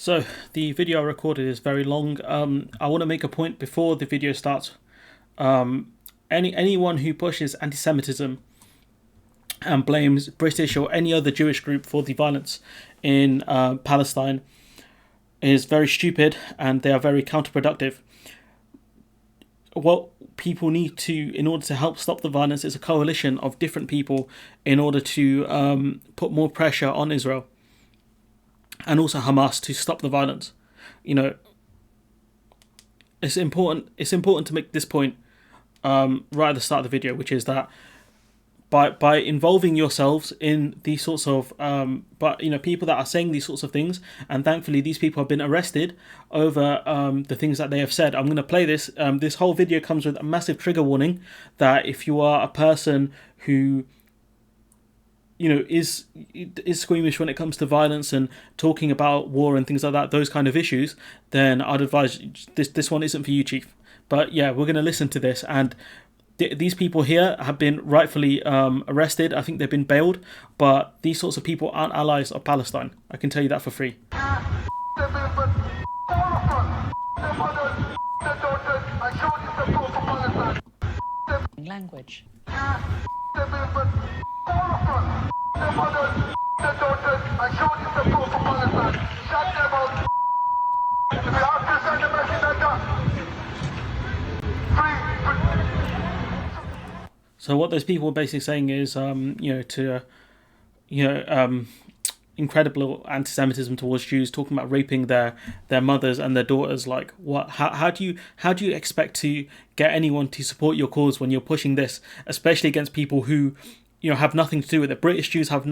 So the video I recorded is very long. I want to make a point before the video starts. Anyone who pushes anti-Semitism and blames British or any other Jewish group for the violence in Palestine is very stupid, and they are very counterproductive. What people need to, in order to help stop the violence, is a coalition of different people in order to put more pressure on Israel and also Hamas to stop the violence. You know, it's important to make this point right at the start of the video, which is that by involving yourselves in these sorts of people that are saying these sorts of things, and thankfully these people have been arrested over the things that they have said. I'm going to play this. This whole video comes with a massive trigger warning that if you are a person who is squeamish when it comes to violence and talking about war and things like that, those kind of issues, then I'd advise this one isn't for you, Chief. But yeah, we're going to listen to this, and these people here have been rightfully arrested. I think they've been bailed, but these sorts of people aren't allies of Palestine. I can tell you that for free. Language. So what those people are basically saying is, incredible anti-Semitism towards Jews, talking about raping their mothers and their daughters. Like, what? How do you expect to get anyone to support your cause when you're pushing this, especially against people who, have nothing to do with it? British Jews have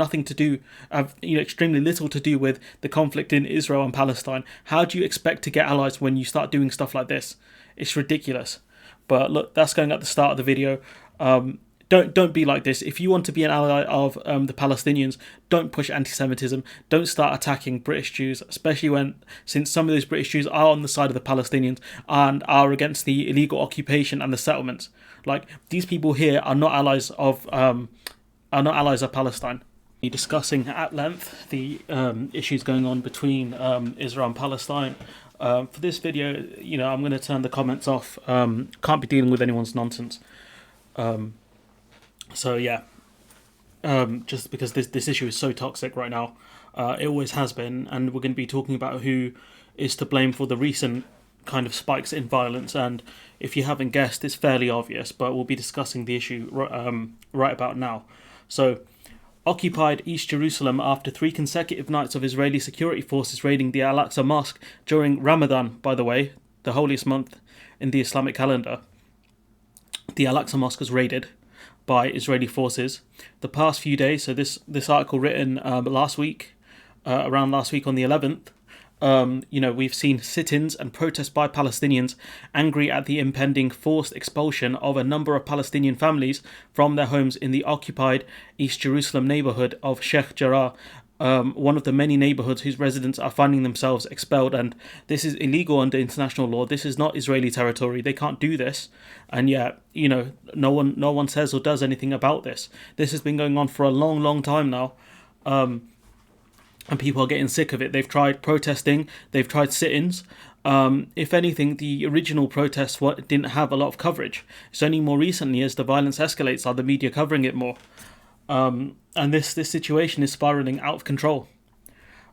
extremely little to do with the conflict in Israel and Palestine. How do you expect to get allies when you start doing stuff like this? It's ridiculous. But look, that's going at the start of the video. Don't be like this. If you want to be an ally of the Palestinians, don't push anti-Semitism. Don't start attacking British Jews, especially since some of those British Jews are on the side of the Palestinians and are against the illegal occupation and the settlements. Like, these people here are not allies of Palestine. Discussing at length the issues going on between Israel and Palestine. For this video, I'm going to turn the comments off. Can't be dealing with anyone's nonsense. So yeah, just because this issue is so toxic right now, it always has been, and we're going to be talking about who is to blame for the recent kind of spikes in violence. And if you haven't guessed, it's fairly obvious, but we'll be discussing the issue right about now. So, occupied East Jerusalem after 3 consecutive nights of Israeli security forces raiding the Al-Aqsa Mosque during Ramadan, by the way, the holiest month in the Islamic calendar. The Al-Aqsa Mosque was raided by Israeli forces the past few days. So this article written around last week on the 11th, we've seen sit-ins and protests by Palestinians angry at the impending forced expulsion of a number of Palestinian families from their homes in the occupied East Jerusalem neighborhood of Sheikh Jarrah, one of the many neighborhoods whose residents are finding themselves expelled. And this is illegal under international law. This is not Israeli territory. They can't do this. And yet, no one says or does anything about this. This has been going on for a long, long time now. And people are getting sick of it. They've tried protesting. They've tried sit-ins. If anything, the original protests didn't have a lot of coverage. It's only more recently, as the violence escalates, are the media covering it more. And this situation is spiraling out of control.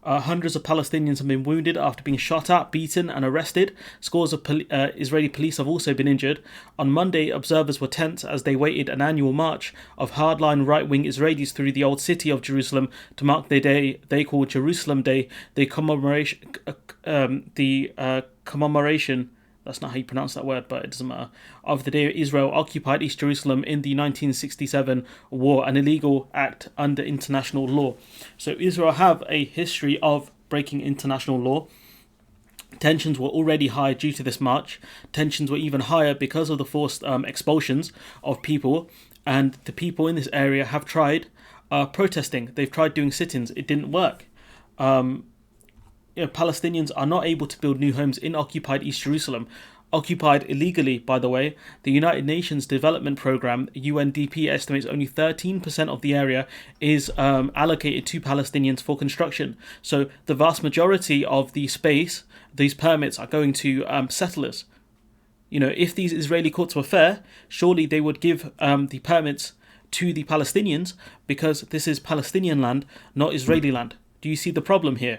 Hundreds of Palestinians have been wounded after being shot at, beaten and arrested. Scores of Israeli police have also been injured. On Monday, observers were tense as they waited an annual march of hardline right-wing Israelis through the old city of Jerusalem to mark the day they call Jerusalem Day, the commemoration, that's not how you pronounce that word, but it doesn't matter, of the day Israel occupied East Jerusalem in the 1967 war, an illegal act under international law. So Israel have a history of breaking international law. Tensions were already high due to this march. Tensions were even higher because of the forced expulsions of people, and the people in this area have tried protesting. They've tried doing sit-ins. It didn't work. Palestinians are not able to build new homes in occupied East Jerusalem. occupied illegally, by the way. The United Nations Development Programme, UNDP, estimates only 13% of the area is allocated to Palestinians for construction. So the vast majority of the space, these permits, are going to settlers. If these Israeli courts were fair, surely they would give the permits to the Palestinians, because this is Palestinian land, not Israeli land. Do you see the problem here?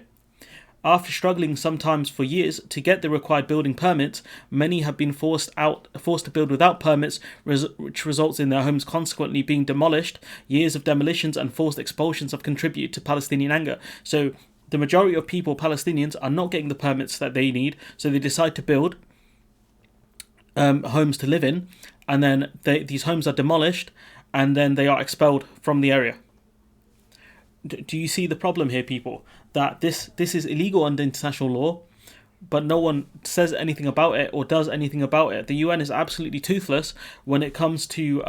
After struggling sometimes for years to get the required building permits, many have been forced to build without permits, which results in their homes consequently being demolished. Years of demolitions and forced expulsions have contributed to Palestinian anger. So the majority of people, Palestinians, are not getting the permits that they need, so they decide to build homes to live in, and then these homes are demolished, and then they are expelled from the area. Do you see the problem here, people? That this is illegal under international law, but no one says anything about it or does anything about it. The UN is absolutely toothless when it comes to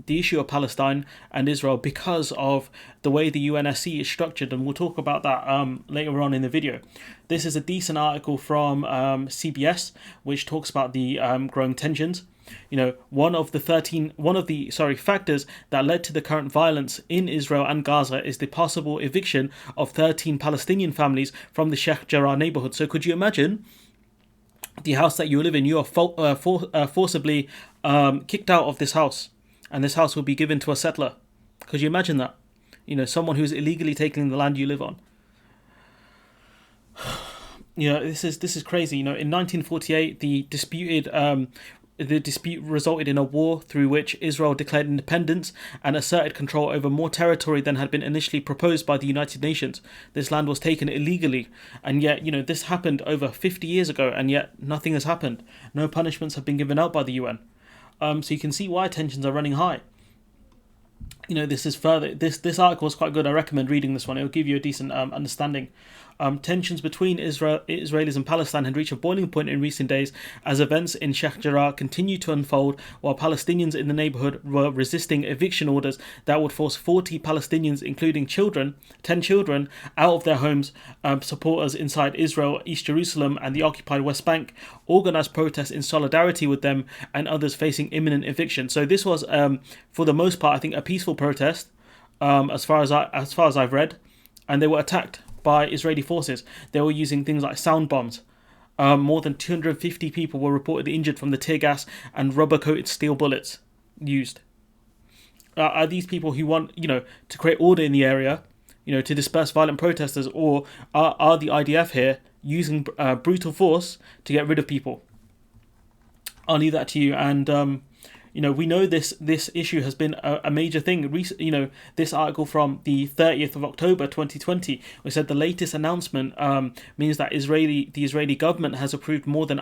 the issue of Palestine and Israel, because of the way the UNSC is structured, and we'll talk about that later on in the video. This is a decent article from CBS, which talks about the growing tensions. One of the factors that led to the current violence in Israel and Gaza is the possible eviction of 13 Palestinian families from the Sheikh Jarrah neighborhood. So could you imagine the house that you live in? You are forcibly kicked out of this house, and this house will be given to a settler. Could you imagine that? Someone who's illegally taking the land you live on. This is crazy. In 1948, the dispute resulted in a war through which Israel declared independence and asserted control over more territory than had been initially proposed by the United Nations. This land was taken illegally, and yet, this happened over 50 years ago, and yet nothing has happened. No punishments have been given out by the UN. So you can see why tensions are running high. This article is quite good. I recommend reading this one. It will give you a decent understanding. Tensions between Israelis and Palestine had reached a boiling point in recent days as events in Sheikh Jarrah continued to unfold, while Palestinians in the neighborhood were resisting eviction orders that would force 40 Palestinians, including 10 children, out of their homes. Supporters inside Israel, East Jerusalem, and the occupied West Bank organized protests in solidarity with them and others facing imminent eviction. So this was, for the most part, I think, a peaceful protest, as far as I've read, and they were attacked by Israeli forces. They were using things like sound bombs. More than 250 people were reportedly injured from the tear gas and rubber-coated steel bullets used. Are these people who want, to create order in the area, to disperse violent protesters, or are the IDF here using brutal force to get rid of people? I'll leave that to you. And we know this issue has been a major thing. This article from the 30th of October 2020, which said the latest announcement means that the Israeli government has approved more than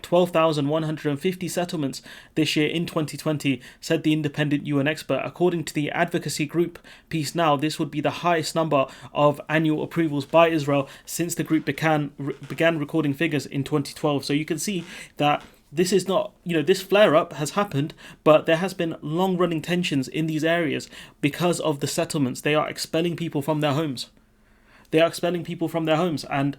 12,150 settlements this year in 2020, said the independent UN expert. According to the advocacy group Peace Now, this would be the highest number of annual approvals by Israel since the group began recording figures in 2012. So you can see that this is not, this flare-up has happened, but there has been long-running tensions in these areas because of the settlements. They are expelling people from their homes. And,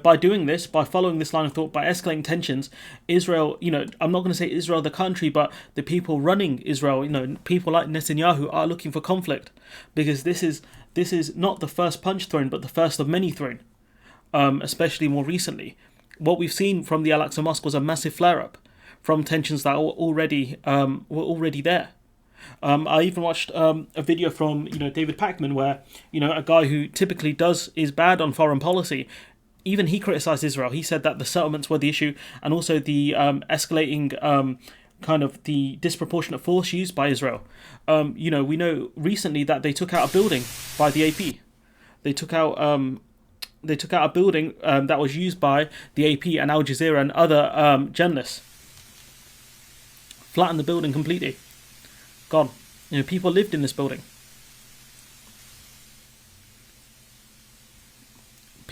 by doing this, by following this line of thought, by escalating tensions, Israel, I'm not going to say Israel the country, but the people running Israel, people like Netanyahu are looking for conflict, because this is not the first punch thrown, but the first of many thrown, especially more recently. What we've seen from the Al-Aqsa Mosque was a massive flare-up from tensions that were already there. I even watched a video from David Pachman, where a guy who typically is bad on foreign policy, even he criticised Israel. He said that the settlements were the issue, and also the escalating kind of the disproportionate force used by Israel. We know recently that they took out a building by the AP. They took out a building that was used by the AP and Al Jazeera and other journalists. Flattened the building completely. Gone. People lived in this building.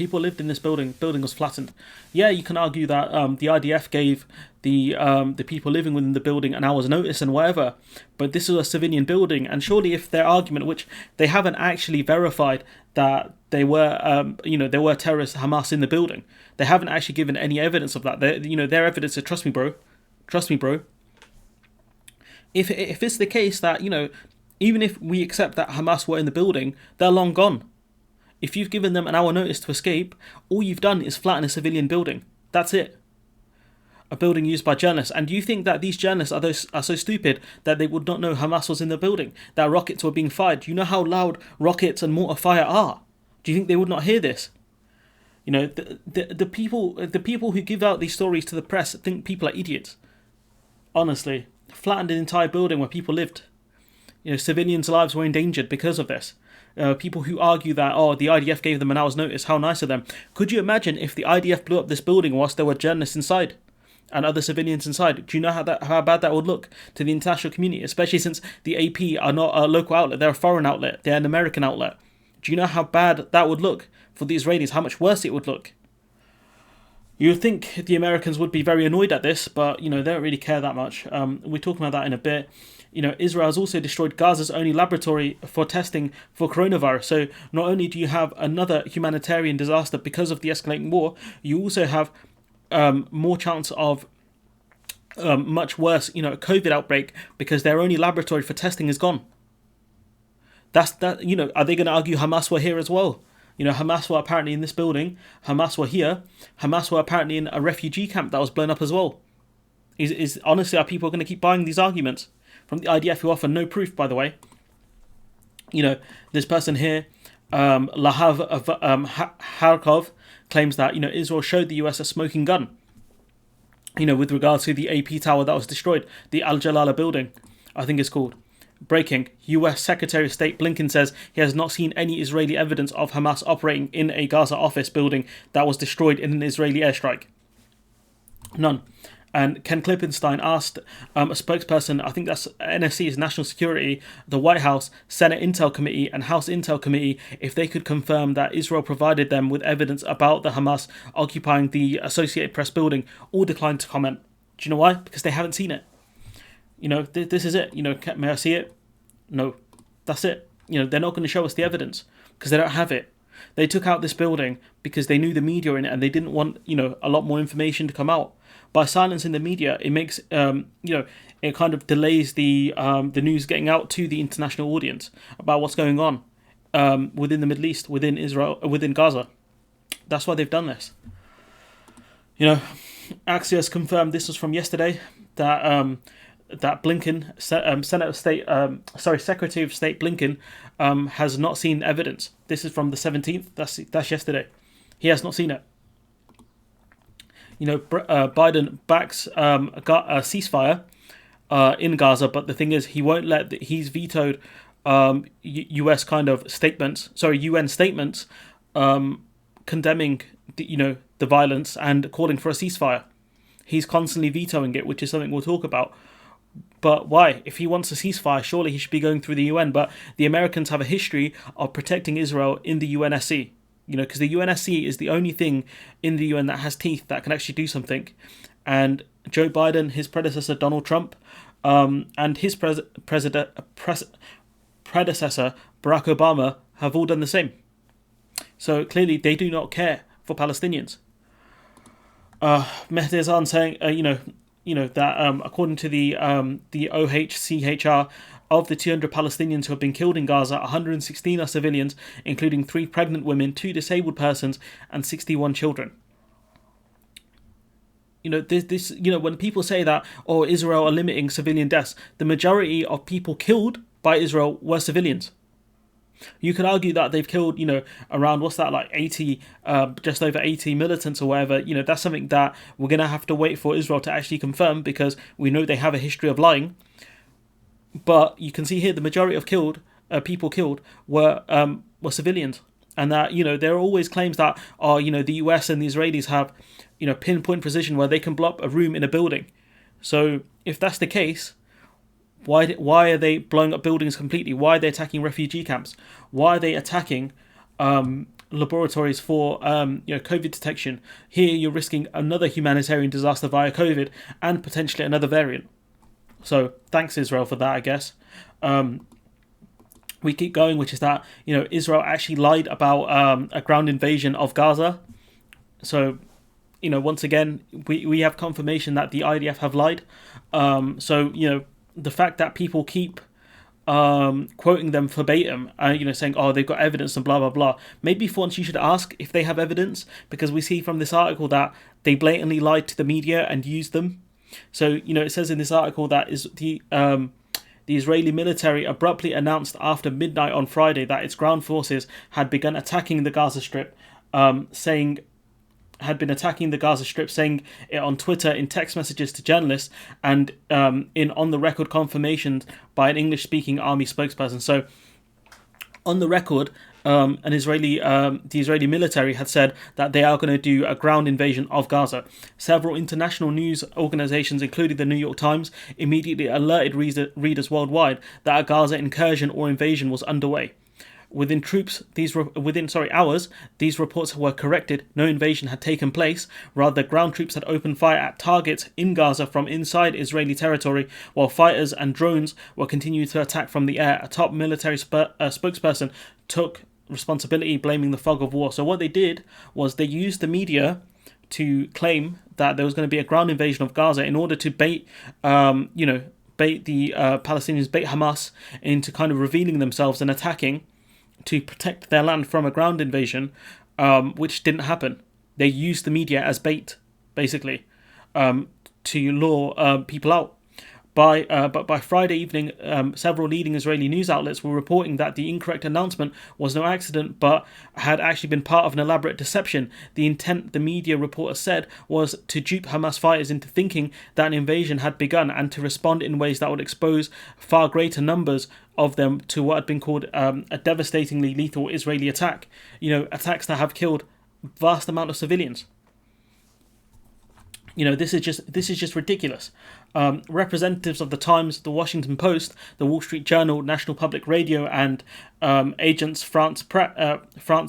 People lived in this building. Building was flattened. Yeah, you can argue that the IDF gave the people living within the building an hour's notice and whatever, but this was a civilian building, and surely if their argument, which they haven't actually verified that they were, there were terrorists Hamas in the building, they haven't actually given any evidence of that. Their evidence is trust me, bro. If it's the case that even if we accept that Hamas were in the building, they're long gone. If you've given them an hour notice to escape, all you've done is flatten a civilian building. That's it. A building used by journalists. And do you think that these journalists are so stupid that they would not know Hamas was in the building, that rockets were being fired? Do you know how loud rockets and mortar fire are? Do you think they would not hear this? The people who give out these stories to the press think people are idiots. Honestly, flattened an entire building where people lived. Civilians' lives were endangered because of this. People who argue that, the IDF gave them an hour's notice, how nice of them. Could you imagine if the IDF blew up this building whilst there were journalists inside and other civilians inside? Do you know how bad that would look to the international community, especially since the AP are not a local outlet, they're a foreign outlet, they're an American outlet. Do you know how bad that would look for the Israelis, how much worse it would look? You would think the Americans would be very annoyed at this, but, they don't really care that much. We're talking about that in a bit. Israel has also destroyed Gaza's only laboratory for testing for coronavirus. So not only do you have another humanitarian disaster because of the escalating war, you also have more chance of much worse, COVID outbreak because their only laboratory for testing is gone. Are they going to argue Hamas were here as well? Hamas were apparently in this building. Hamas were here. Hamas were apparently in a refugee camp that was blown up as well. Honestly, are people going to keep buying these arguments from the IDF, who offer no proof, by the way? This person here, Lahav of Kharkov, claims that Israel showed the US a smoking gun. With regards to the AP tower that was destroyed, the Al Jalala building, I think it's called. Breaking: US Secretary of State Blinken says he has not seen any Israeli evidence of Hamas operating in a Gaza office building that was destroyed in an Israeli airstrike. None. And Ken Klippenstein asked a spokesperson, I think that's NSC's National Security, the White House, Senate Intel Committee and House Intel Committee if they could confirm that Israel provided them with evidence about the Hamas occupying the Associated Press building. All declined to comment. Do you know why? Because they haven't seen it. This is it. May I see it? No. That's it. They're not going to show us the evidence because they don't have it. They took out this building because they knew the media in it and they didn't want, a lot more information to come out. By silencing the media, it makes, it kind of delays the news getting out to the international audience about what's going on within the Middle East, within Israel, within Gaza. That's why they've done this. Axios confirmed, this was from yesterday, that Blinken, Secretary of State Blinken, has not seen evidence. This is from the 17th. That's yesterday. He has not seen it. Biden backs a ceasefire in Gaza, but the thing is, he won't he's vetoed US kind of statements. UN statements condemning the violence and calling for a ceasefire. He's constantly vetoing it, which is something we'll talk about. But why? If he wants a ceasefire, surely he should be going through the UN. But the Americans have a history of protecting Israel in the UNSC. Because the UNSC is the only thing in the UN that has teeth that can actually do something. And Joe Biden, his predecessor Donald Trump, and his predecessor Barack Obama have all done the same. So clearly they do not care for Palestinians. Mehdi Hasan saying, that according to the OHCHR, of the 200 Palestinians who have been killed in Gaza, 116 are civilians, including 3 pregnant women, 2 disabled persons, and 61 children. When people say that, Israel are limiting civilian deaths, the majority of people killed by Israel were civilians. You could argue that they've killed, around, 80, just over 80 militants or whatever. That's something that we're going to have to wait for Israel to actually confirm because we know they have a history of lying. But you can see here the majority of people killed were civilians. And that, there are always claims that, the US and the Israelis have, pinpoint precision where they can blow up a room in a building. So if that's the case, why are they blowing up buildings completely? Why are they attacking refugee camps? Why are they attacking laboratories for COVID detection. Here you're risking another humanitarian disaster via COVID and potentially another variant. So thanks Israel for that, I guess. We keep going, which is that Israel actually lied about a ground invasion of Gaza. So once again we have confirmation that the IDF have lied. The fact that people keep quoting them verbatim, saying, oh, they've got evidence and blah, blah, blah. Maybe for once you should ask if they have evidence, because we see from this article that they blatantly lied to the media and used them. So, it says in this article that the Israeli military abruptly announced after midnight on Friday that its ground forces had begun attacking the Gaza Strip, saying it on Twitter in text messages to journalists and in on-the-record confirmations by an English-speaking army spokesperson. So, on the record, the Israeli military had said that they are going to do a ground invasion of Gaza. Several international news organizations, including the New York Times, immediately alerted readers worldwide that a Gaza incursion or invasion was underway. Within hours, these reports were corrected. No invasion had taken place. Rather, ground troops had opened fire at targets in Gaza from inside Israeli territory, while fighters and drones were continuing to attack from the air. A top military spokesperson took responsibility, blaming the fog of war. So what they did was they used the media to claim that there was going to be a ground invasion of Gaza in order to bait the Palestinians, bait Hamas into kind of revealing themselves and attacking, to protect their land from a ground invasion, which didn't happen. They used the media as bait, basically, to lure people out. But by Friday evening, several leading Israeli news outlets were reporting that the incorrect announcement was no accident, but had actually been part of an elaborate deception. The intent, the media reporter said, was to dupe Hamas fighters into thinking that an invasion had begun and to respond in ways that would expose far greater numbers of them to what had been called a devastatingly lethal Israeli attack. Attacks that have killed vast amount of civilians. This is just ridiculous. Representatives of the Times, the Washington Post, the Wall Street Journal, National Public Radio, and Agence France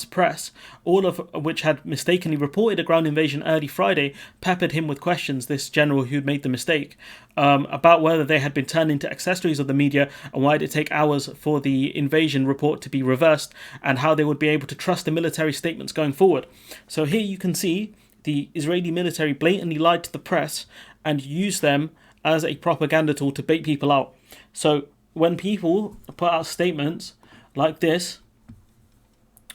Presse, all of which had mistakenly reported a ground invasion early Friday, peppered him with questions, this general who made the mistake, about whether they had been turned into accessories of the media and why did it take hours for the invasion report to be reversed, and how they would be able to trust the military statements going forward. So here you can see the Israeli military blatantly lied to the press and used them as a propaganda tool to bait people out. So when people put out statements like this,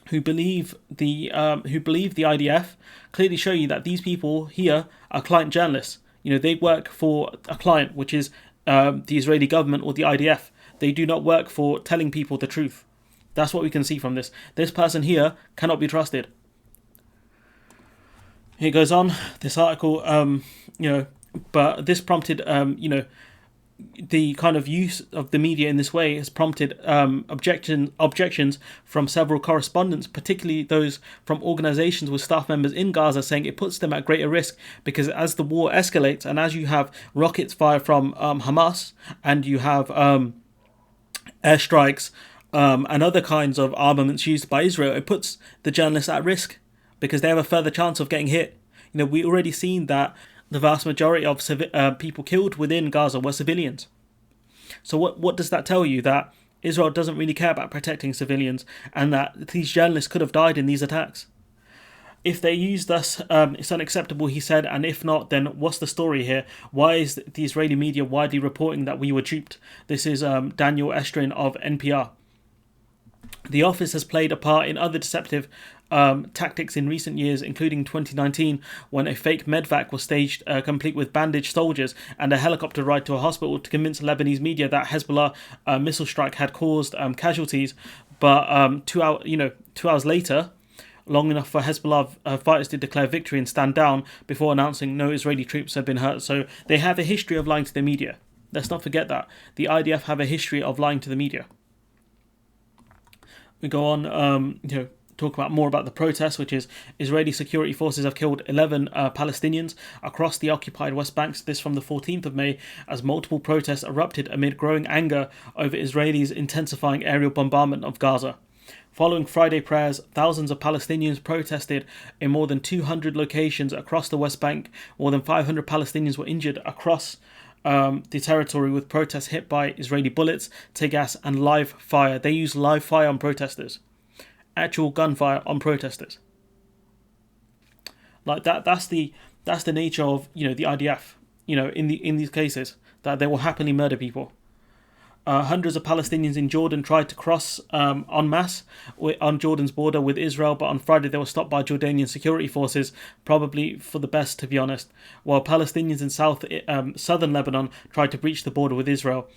who believe the IDF, clearly show you that these people here are client journalists. They work for a client, which is the Israeli government or the IDF. They do not work for telling people the truth. That's what we can see from this. This person here cannot be trusted. It goes on, this article, but this prompted, the kind of use of the media in this way has prompted objections from several correspondents, particularly those from organizations with staff members in Gaza, saying it puts them at greater risk because as the war escalates and as you have rockets fire from Hamas and you have airstrikes and other kinds of armaments used by Israel, it puts the journalists at risk, because they have a further chance of getting hit. We already seen that the vast majority of people killed within Gaza were civilians. So what does that tell you? That Israel doesn't really care about protecting civilians and that these journalists could have died in these attacks. If they used us, it's unacceptable, he said, and if not, then what's the story here? Why is the Israeli media widely reporting that we were duped? This is Daniel Estrin of NPR. The office has played a part in other deceptive tactics in recent years, including 2019, when a fake medvac was staged complete with bandaged soldiers and a helicopter ride to a hospital to convince Lebanese media that Hezbollah missile strike had caused casualties. But 2 hours later, long enough for Hezbollah fighters to declare victory and stand down before announcing no Israeli troops had been hurt. So they have a history of lying to the media. Let's not forget that. The IDF have a history of lying to the media. We go on, talk about more about the protests, which is Israeli security forces have killed 11 Palestinians across the occupied West Bank. This from the 14th of May, as multiple protests erupted amid growing anger over Israelis intensifying aerial bombardment of Gaza. Following Friday prayers, thousands of Palestinians protested in more than 200 locations across the West Bank. More than 500 Palestinians were injured across the territory, with protests hit by Israeli bullets, tear gas, and live fire. They use live fire on protesters, actual gunfire on protesters. Like that. That's the nature of the IDF. In these cases, that they will happily murder people. Hundreds of Palestinians in Jordan tried to cross en masse on Jordan's border with Israel, but on Friday they were stopped by Jordanian security forces, probably for the best, to be honest, while Palestinians in southern Lebanon tried to breach the border with Israel.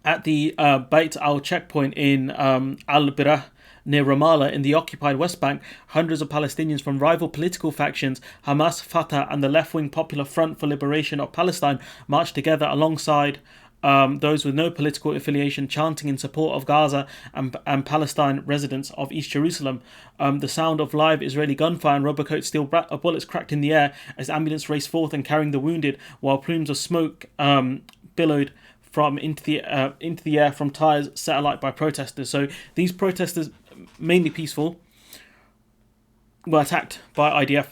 At the Beit al checkpoint in Al-Birah, near Ramallah in the occupied West Bank, hundreds of Palestinians from rival political factions, Hamas, Fatah, and the left-wing Popular Front for Liberation of Palestine, marched together alongside those with no political affiliation, chanting in support of Gaza and Palestine residents of East Jerusalem. The sound of live Israeli gunfire and rubber-coated steel bullets cracked in the air as ambulance raced forth and carrying the wounded, while plumes of smoke billowed from into the air from tires set alight by protesters. So these protesters, mainly peaceful, were attacked by IDF.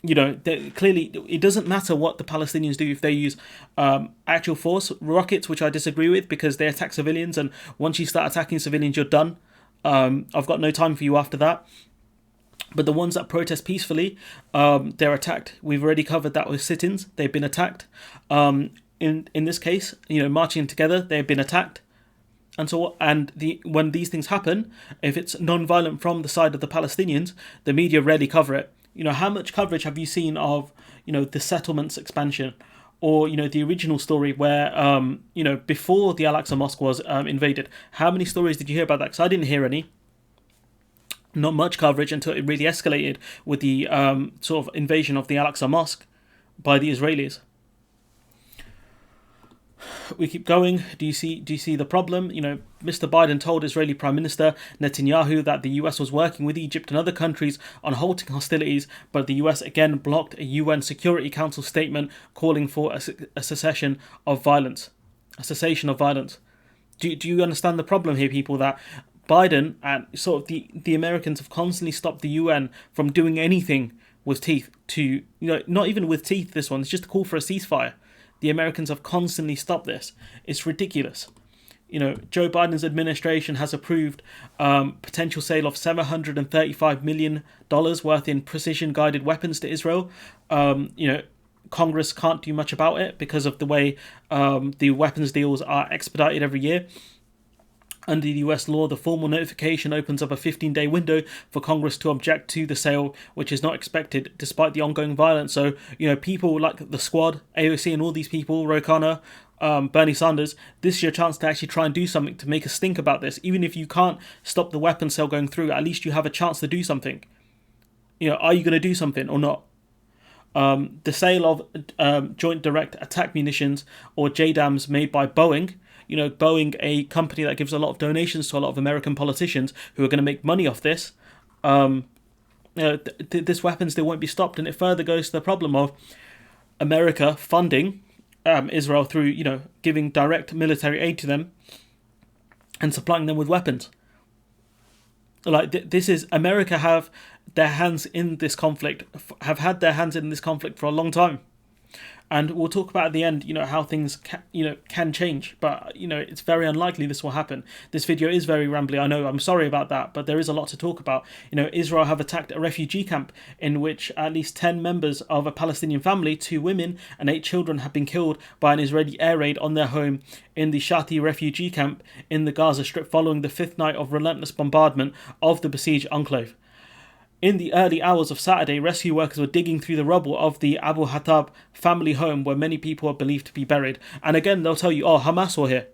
Clearly, it doesn't matter what the Palestinians do if they use actual force, rockets, which I disagree with because they attack civilians, and once you start attacking civilians, you're done. I've got no time for you after that. But the ones that protest peacefully, they're attacked. We've already covered that with sit-ins. They've been attacked. In this case, marching together, they've been attacked. And so, when these things happen, if it's non-violent from the side of the Palestinians, the media rarely cover it. How much coverage have you seen of, the settlements expansion, or, the original story where, before the Al-Aqsa Mosque was invaded? How many stories did you hear about that? Because I didn't hear any. Not much coverage until it really escalated with the sort of invasion of the Al-Aqsa Mosque by the Israelis. We keep going. Do you see the problem? Mr. Biden told Israeli Prime Minister Netanyahu that the US was working with Egypt and other countries on halting hostilities, but the US again blocked a UN Security Council statement calling for a cessation of violence. Do you understand the problem here, people? That Biden and sort of the Americans have constantly stopped the UN from doing anything with teeth to, not even with teeth, this one, it's just a call for a ceasefire. The Americans have constantly stopped this. It's ridiculous. Joe Biden's administration has approved potential sale of $735 million worth in precision-guided weapons to Israel. Congress can't do much about it because of the way the weapons deals are expedited every year. Under the US law, the formal notification opens up a 15-day window for Congress to object to the sale, which is not expected despite the ongoing violence. So, people like the Squad, AOC, and all these people, Ro Khanna, Bernie Sanders, this is your chance to actually try and do something to make a stink about this. Even if you can't stop the weapons sale going through, at least you have a chance to do something. Are you going to do something or not? The sale of Joint Direct Attack Munitions, or JDAMs, made by Boeing. Boeing, a company that gives a lot of donations to a lot of American politicians who are going to make money off this. This weapons deal won't be stopped, and it further goes to the problem of America funding Israel through, giving direct military aid to them and supplying them with weapons. This is America have their hands in this conflict, have had their hands in this conflict for a long time. And we'll talk about at the end, how things can change, but it's very unlikely this will happen. This video is very rambly, I know. I'm sorry about that, but there is a lot to talk about. Israel have attacked a refugee camp in which at least 10 members of a Palestinian family, 2 women and 8 children, have been killed by an Israeli air raid on their home in the Shati refugee camp in the Gaza Strip, following the 5th night of relentless bombardment of the besieged enclave. In the early hours of Saturday, rescue workers were digging through the rubble of the Abu Hattab family home, where many people are believed to be buried. And again, they'll tell you, Hamas were here.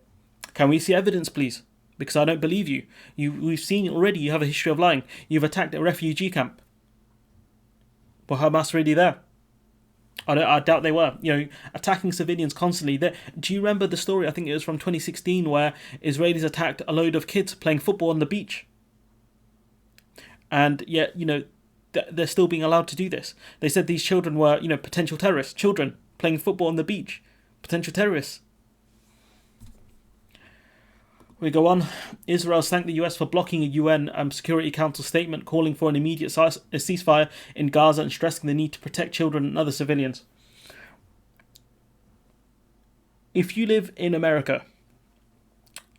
Can we see evidence, please? Because I don't believe you. We've seen already, you have a history of lying. You've attacked a refugee camp. Were Hamas really there? I doubt they were. Attacking civilians constantly. Do you remember the story, I think it was from 2016, where Israelis attacked a load of kids playing football on the beach? And yet, they're still being allowed to do this. They said these children were, potential terrorists. Children playing football on the beach. Potential terrorists. We go on. Israel thanked the US for blocking a UN Security Council statement calling for an immediate ceasefire in Gaza and stressing the need to protect children and other civilians. If you live in America,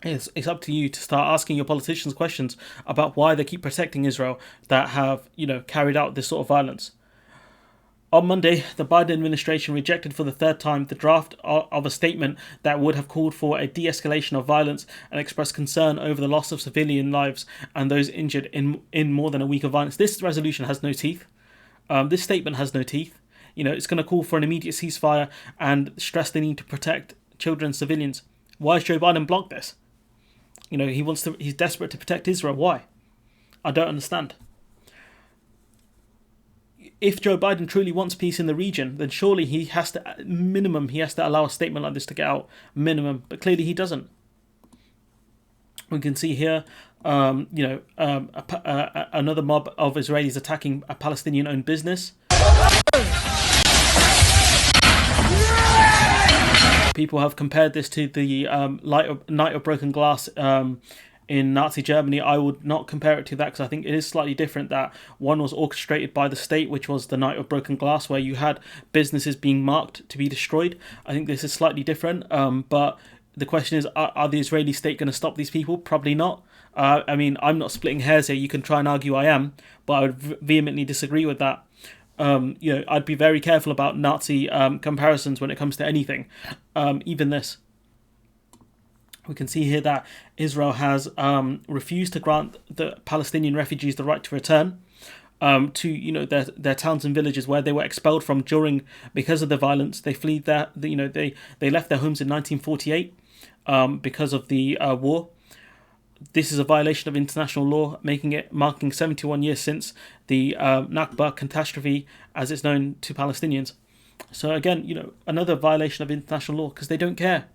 it's up to you to start asking your politicians questions about why they keep protecting Israel that have, carried out this sort of violence. On Monday, the Biden administration rejected for the third time the draft of a statement that would have called for a de-escalation of violence and expressed concern over the loss of civilian lives and those injured in more than a week of violence. This resolution has no teeth. This statement has no teeth. It's going to call for an immediate ceasefire and stress the need to protect children and civilians. Why has Joe Biden blocked this? He's desperate to protect Israel. Why? I don't understand. If Joe Biden truly wants peace in the region, then surely he has to allow a statement like this to get out, minimum. But clearly he doesn't. We can see here, another mob of Israelis attacking a Palestinian-owned business. People have compared this to the Night of Broken Glass in Nazi Germany. I would not compare it to that because I think it is slightly different. That one was orchestrated by the state, which was the Night of Broken Glass, where you had businesses being marked to be destroyed. I think this is slightly different. But the question is, are the Israeli state going to stop these people? Probably not. I'm not splitting hairs here. You can try and argue I am, but I would vehemently disagree with that. I'd be very careful about Nazi comparisons when it comes to anything, even this. We can see here that Israel has refused to grant the Palestinian refugees the right to return to their towns and villages where they were expelled from because of the violence. They fled they left their homes in 1948 because of the war. This is a violation of international law, marking 71 years since the Nakba catastrophe, as it's known to Palestinians. So again, another violation of international law because they don't care.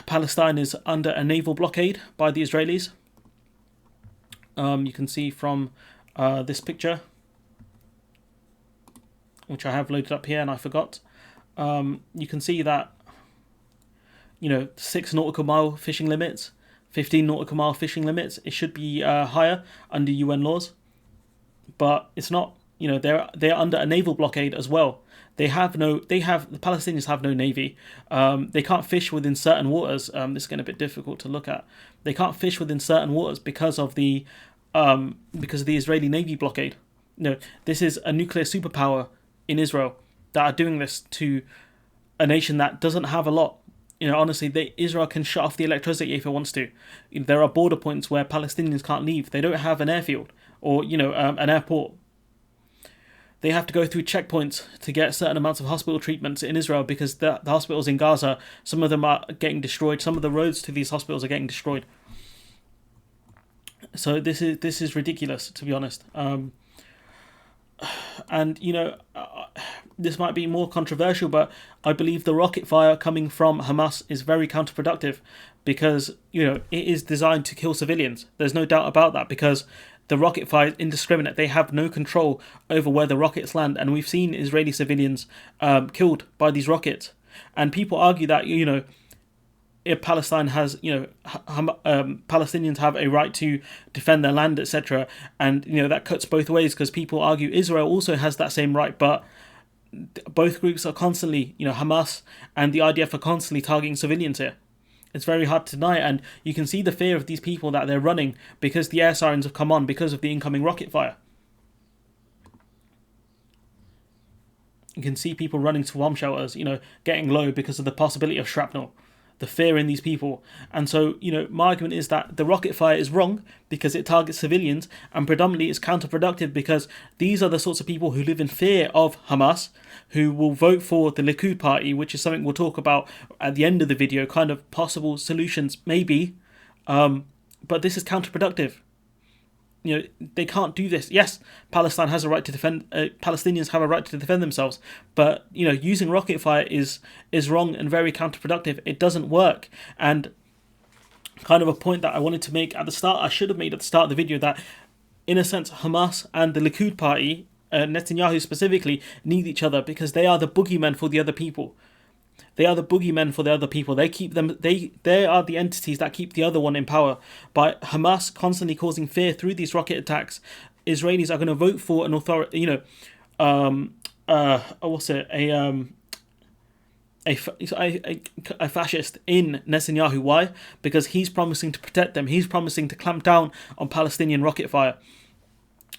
Palestine is under a naval blockade by the Israelis. You can see from this picture, which I have loaded up here and I forgot. You can see that 6 nautical mile fishing limits, 15 nautical mile fishing limits. It should be higher under UN laws, but it's not. They're under a naval blockade as well. The Palestinians have no navy. They can't fish within certain waters. This is getting a bit difficult to look at. They can't fish within certain waters because of the Israeli navy blockade. This is a nuclear superpower in Israel that are doing this to a nation that doesn't have a lot. Honestly, Israel can shut off the electricity if it wants to. There are border points where Palestinians can't leave. They don't have an airfield or an airport. They have to go through checkpoints to get certain amounts of hospital treatments in Israel because the hospitals in Gaza, some of them are getting destroyed. Some of the roads to these hospitals are getting destroyed. So this is ridiculous, to be honest. This might be more controversial, but I believe the rocket fire coming from Hamas is very counterproductive because it is designed to kill civilians. There's no doubt about that because the rocket fire is indiscriminate. They have no control over where the rockets land, and we've seen Israeli civilians killed by these rockets. And people argue that if Palestine has Palestinians have a right to defend their land, etc. And that cuts both ways because people argue Israel also has that same right, but both groups are constantly, Hamas and the IDF are constantly targeting civilians here. It's very hard to deny, and you can see the fear of these people that they're running because the air sirens have come on because of the incoming rocket fire. You can see people running to bomb shelters, getting low because of the possibility of shrapnel. The fear in these people. And so, my argument is that the rocket fire is wrong because it targets civilians, and predominantly it's counterproductive because these are the sorts of people who live in fear of Hamas, who will vote for the Likud party, which is something we'll talk about at the end of the video, kind of possible solutions, maybe. But this is counterproductive. They can't do this. Yes, Palestine has a right to defend. Palestinians have a right to defend themselves, but using rocket fire is wrong and very counterproductive. It doesn't work. And kind of a point that I wanted to make at the start, I should have made at the start of the video, that in a sense, Hamas and the Likud party, Netanyahu specifically, need each other because they are the boogeymen for the other people. They are the boogeymen for the other people. They keep them. They are the entities that keep the other one in power. By Hamas constantly causing fear through these rocket attacks, Israelis are going to vote for an authority. What's it? A fascist in Netanyahu. Why? Because he's promising to protect them. He's promising to clamp down on Palestinian rocket fire,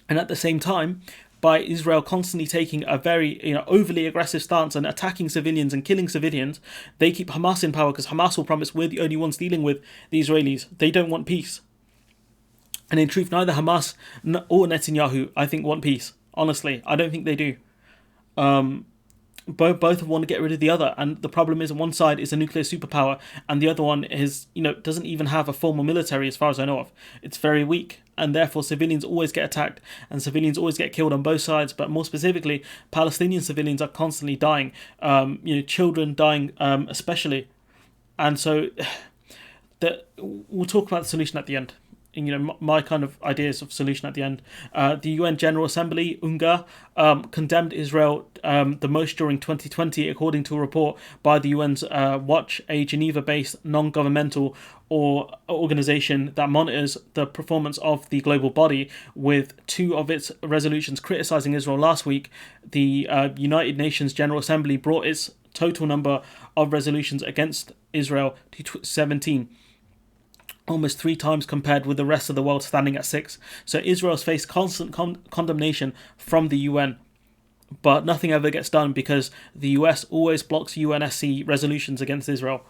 and at the same time, by Israel constantly taking a very overly aggressive stance and attacking civilians and killing civilians, they keep Hamas in power because Hamas will promise we're the only ones dealing with the Israelis. They don't want peace. And in truth, neither Hamas or Netanyahu, I think, want peace. Honestly, I don't think they do. Both want to get rid of the other, and the problem is one side is a nuclear superpower and the other one is doesn't even have a formal military as far as I know of. It's very weak, and therefore civilians always get attacked and civilians always get killed on both sides, but more specifically Palestinian civilians are constantly dying, children dying especially. And so we'll talk about the solution at the end. My kind of ideas of solution at the end. The UN General Assembly, UNGA, condemned Israel the most during 2020, according to a report by the UN's Watch, a Geneva-based non-governmental organization that monitors the performance of the global body, with 2 of its resolutions criticizing Israel last week. The United Nations General Assembly brought its total number of resolutions against Israel to 17. Almost 3 times compared with the rest of the world standing at 6. So Israel's faced constant condemnation from the UN, but nothing ever gets done because the US always blocks UNSC resolutions against Israel.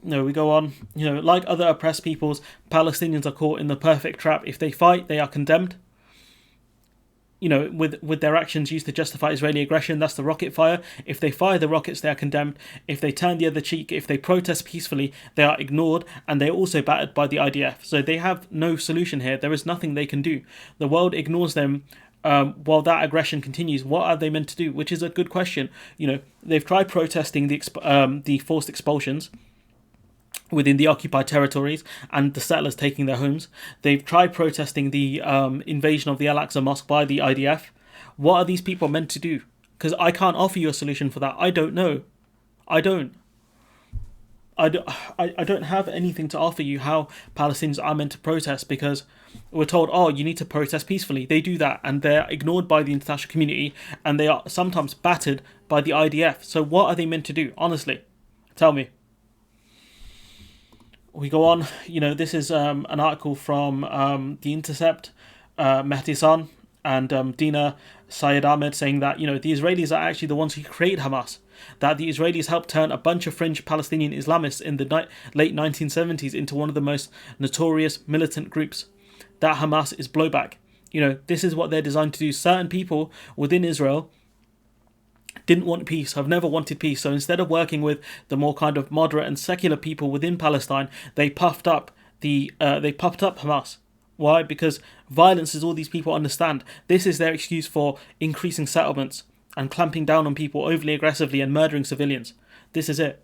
No, we go on. Like other oppressed peoples, Palestinians are caught in the perfect trap. If they fight, they are condemned. With their actions used to justify Israeli aggression, that's the rocket fire. If they fire the rockets, they are condemned. If they turn the other cheek, if they protest peacefully, they are ignored, and they are also battered by the IDF. So they have no solution here. There is nothing they can do. The world ignores them while that aggression continues. What are they meant to do? Which is a good question. They've tried protesting the forced expulsions within the occupied territories and the settlers taking their homes. They've tried protesting the invasion of the Al-Aqsa Mosque by the IDF. What are these people meant to do? Because I can't offer you a solution for that. I don't know. I don't have anything to offer you how Palestinians are meant to protest, because we're told, you need to protest peacefully. They do that and they're ignored by the international community, and they are sometimes battered by the IDF. So what are they meant to do? Honestly, tell me. We go on. This is an article from The Intercept, Mehdi San and Dina Syed Ahmed, saying that the Israelis are actually the ones who created Hamas, that the Israelis helped turn a bunch of fringe Palestinian Islamists in the late 1970s into one of the most notorious militant groups, that Hamas is blowback. This is what they're designed to do. Certain people within Israel didn't want peace, have never wanted peace. So instead of working with the more kind of moderate and secular people within Palestine, they puffed up Hamas. Why? Because violence is all these people understand. This is their excuse for increasing settlements and clamping down on people overly aggressively and murdering civilians. This is it.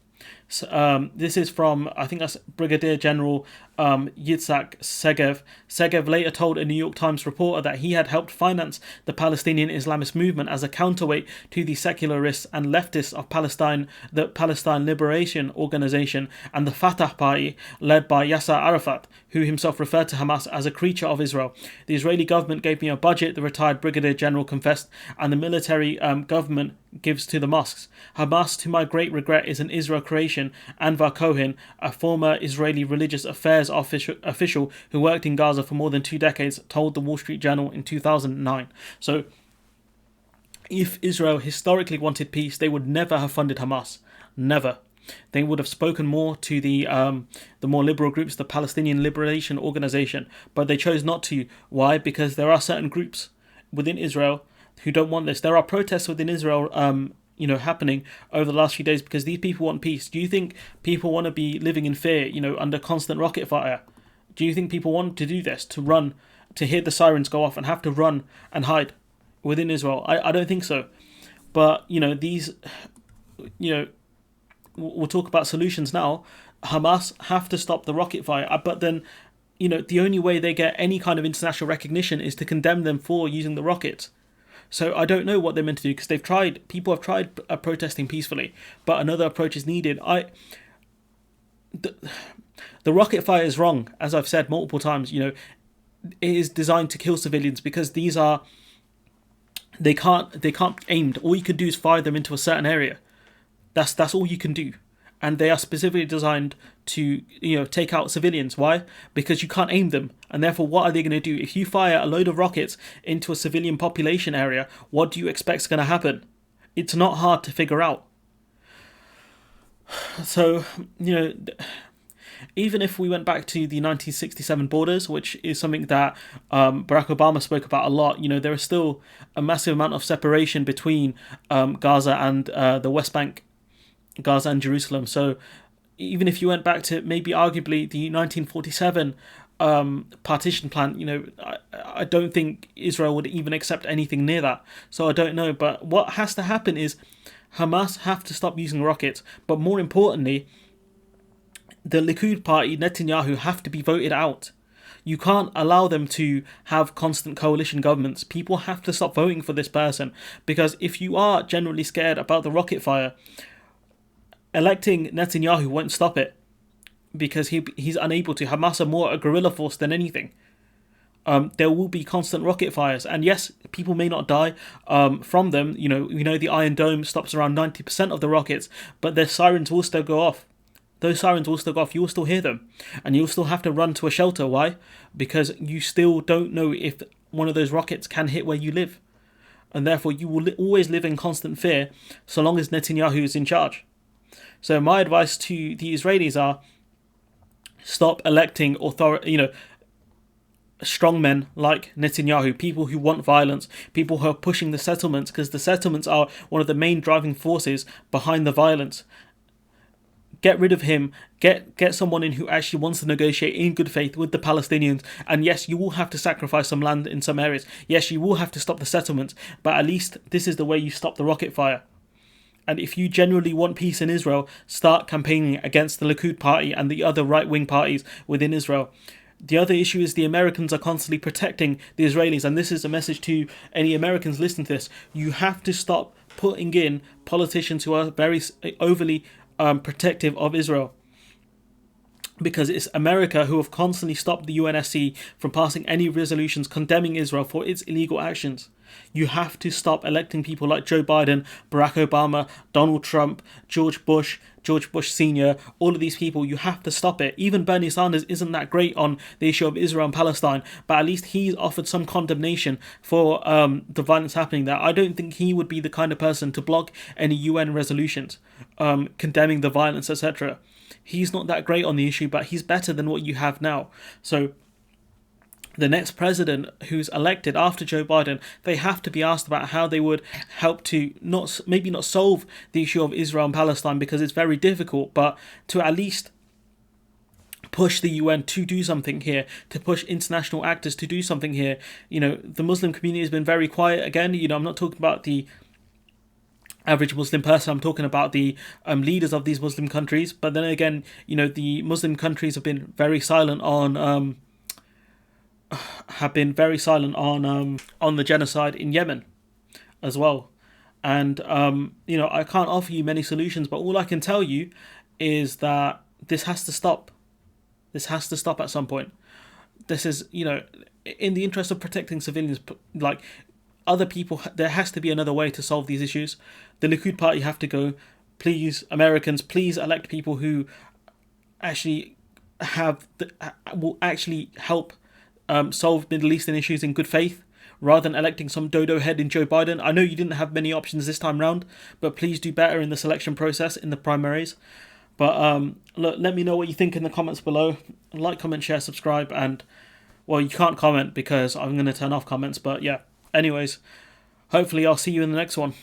So, this is from, I think that's Brigadier General Yitzhak Segev. Segev later told a New York Times reporter that he had helped finance the Palestinian Islamist movement as a counterweight to the secularists and leftists of Palestine, the Palestine Liberation Organization, and the Fatah Party, led by Yasser Arafat, who himself referred to Hamas as a creature of Israel. The Israeli government gave me a budget, the retired Brigadier General confessed, and the military government gives to the mosques. Hamas, to my great regret, is an Israel creation. Anvar Cohen, a former Israeli religious affairs official who worked in Gaza for more than 2 decades, told the Wall Street Journal in 2009. So, if Israel historically wanted peace, they would never have funded Hamas. Never. They would have spoken more to the more liberal groups, the Palestinian Liberation Organization, but they chose not to. Why? Because there are certain groups within Israel who don't want this. There are protests within Israel happening over the last few days because these people want peace. Do you think people want to be living in fear, under constant rocket fire? Do you think people want to do this, to run, to hear the sirens go off and have to run and hide within Israel? I don't think so. But, we'll talk about solutions now. Hamas have to stop the rocket fire, but then, the only way they get any kind of international recognition is to condemn them for using the rockets. So I don't know what they're meant to do, because people have tried protesting peacefully, but another approach is needed. The, the rocket fire is wrong, as I've said multiple times. It is designed to kill civilians, because they can't aimed. All you can do is fire them into a certain area. That's all you can do, and they are specifically designed to take out civilians. Why? Because you can't aim them, and therefore, what are they going to do? If you fire a load of rockets into a civilian population area, what do you expect is going to happen? It's not hard to figure out. So, even if we went back to the 1967 borders, which is something that Barack Obama spoke about a lot, there is still a massive amount of separation between Gaza and the West Bank, Gaza and Jerusalem. So even if you went back to maybe arguably the 1947 partition plan, I don't think Israel would even accept anything near that. So I don't know. But what has to happen is Hamas have to stop using rockets. But more importantly, the Likud party, Netanyahu, have to be voted out. You can't allow them to have constant coalition governments. People have to stop voting for this person, because if you are generally scared about the rocket fire, electing Netanyahu won't stop it, because he's unable to. Hamas are more a guerrilla force than anything. There will be constant rocket fires, and yes, people may not die from them. The Iron Dome stops around 90% of the rockets, but their sirens will still go off. Those sirens will still go off. You will still hear them, and you'll still have to run to a shelter. Why? Because you still don't know if one of those rockets can hit where you live, and therefore you will always live in constant fear so long as Netanyahu is in charge. So my advice to the Israelis are: stop electing strongmen like Netanyahu, people who want violence, people who are pushing the settlements, because the settlements are one of the main driving forces behind the violence. Get rid of him. Get someone in who actually wants to negotiate in good faith with the Palestinians. And yes, you will have to sacrifice some land in some areas. Yes, you will have to stop the settlements. But at least this is the way you stop the rocket fire. And if you genuinely want peace in Israel, start campaigning against the Likud party and the other right-wing parties within Israel. The other issue is the Americans are constantly protecting the Israelis. And this is a message to any Americans listening to this. You have to stop putting in politicians who are very overly protective of Israel, because it's America who have constantly stopped the UNSC from passing any resolutions condemning Israel for its illegal actions. You have to stop electing people like Joe Biden, Barack Obama, Donald Trump, George Bush Sr., all of these people. You have to stop it. Even Bernie Sanders isn't that great on the issue of Israel and Palestine, but at least he's offered some condemnation for the violence happening there. I don't think he would be the kind of person to block any UN resolutions condemning the violence, etc. He's not that great on the issue, but he's better than what you have now. So the next president who's elected after Joe Biden, they have to be asked about how they would help to not solve the issue of Israel and Palestine, because it's very difficult, but to at least push the UN to do something here, to push international actors to do something here. The Muslim community has been very quiet again. I'm not talking about the average Muslim person, I'm talking about the leaders of these Muslim countries. But then again, the Muslim countries have been very silent on the genocide in Yemen as well. And I can't offer you many solutions, but all I can tell you is that this has to stop. This has to stop at some point. This is, in the interest of protecting civilians, like other people, there has to be another way to solve these issues. The Likud party have to go. Please, Americans, please elect people who actually will actually help solve Middle Eastern issues in good faith, rather than electing some dodo head in Joe Biden. I know you didn't have many options this time round, but please do better in the selection process, in the primaries. But look, let me know what you think in the comments below. Like, comment, share, subscribe, and, well, you can't comment because I'm going to turn off comments, but yeah. Anyways, hopefully I'll see you in the next one.